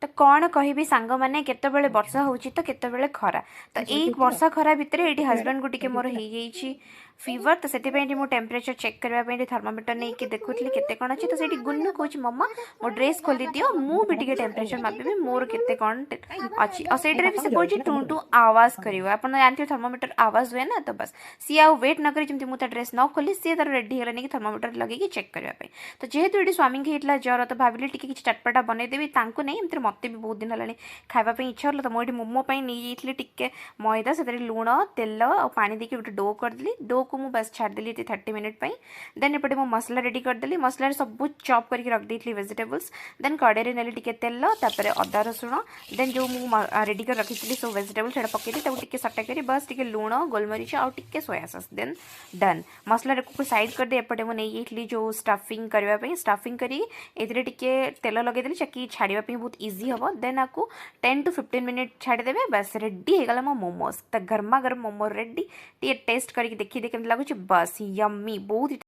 तो कौन कहबी सांग मैंने केतबेले वर्षा होची तो केतबेले खरा। तो एक वर्षा खरा भितर ये हस्बैंड को टिके मोर हो फीवर। तो से मु टेम्परेचर चेक करने थर्मोमीटर नहीं कि देखुली केते कौन अच्छी। तो से गुन्नू कौच मम्मा मो ड्रेस खोली दियो मु भी टिके टेम्परेचर मापी मोर केते कौन अच्छी। और से भी से कौन टू टू आवाज कर जानते थर्मोमीटर आवाज हुए ना। तो बस सी आउ वेट न करी मुझे ड्रेस न खोली सी तार रेडी है कि थर्मोमीटर लगे चेक करने। तो जेहेतु ये स्वामी की होता ज्वर तो भाविली टी किसी चटपटा बनईदेवी नहीं एमती मत भी बहुत दिन है खावाई इच्छा हो। तो मुझे मोमो नहीं जाइए टिके मैदा से लुण तेल और पानी देके गोटे डो करदेली। डो को मुझे बस छाड़देली 30 मिनिट देन एपटे मो मसला रेडी करदेली। मसला सब चॉप करके रखी वेजिटेबल्स। देन कड़े नेली टिके तेल तापर अदा रसुण देन जो मुझे रेडी कर रखी सब वेजिटेबल से पकईली टिके सटा करी बस टिके लुण गोलमरीच आउ टिके सोया सॉस देन डन। मसला को साइड करदे एपटे मुझे नहीं जाइए जो स्टफिंग करने स्टफिंग करी टिके तेल लगेदेली चक्की छाड़ापी बहुत इजी हम। देन आपको 10 to 15 मिनिट छाड़देवे बस रेडी होगा मो मोमोज। तो गर्मा गर्म मोमो रेडी टे टेस्ट करके देखिए केमती लगुच बस यम्मी बहुत।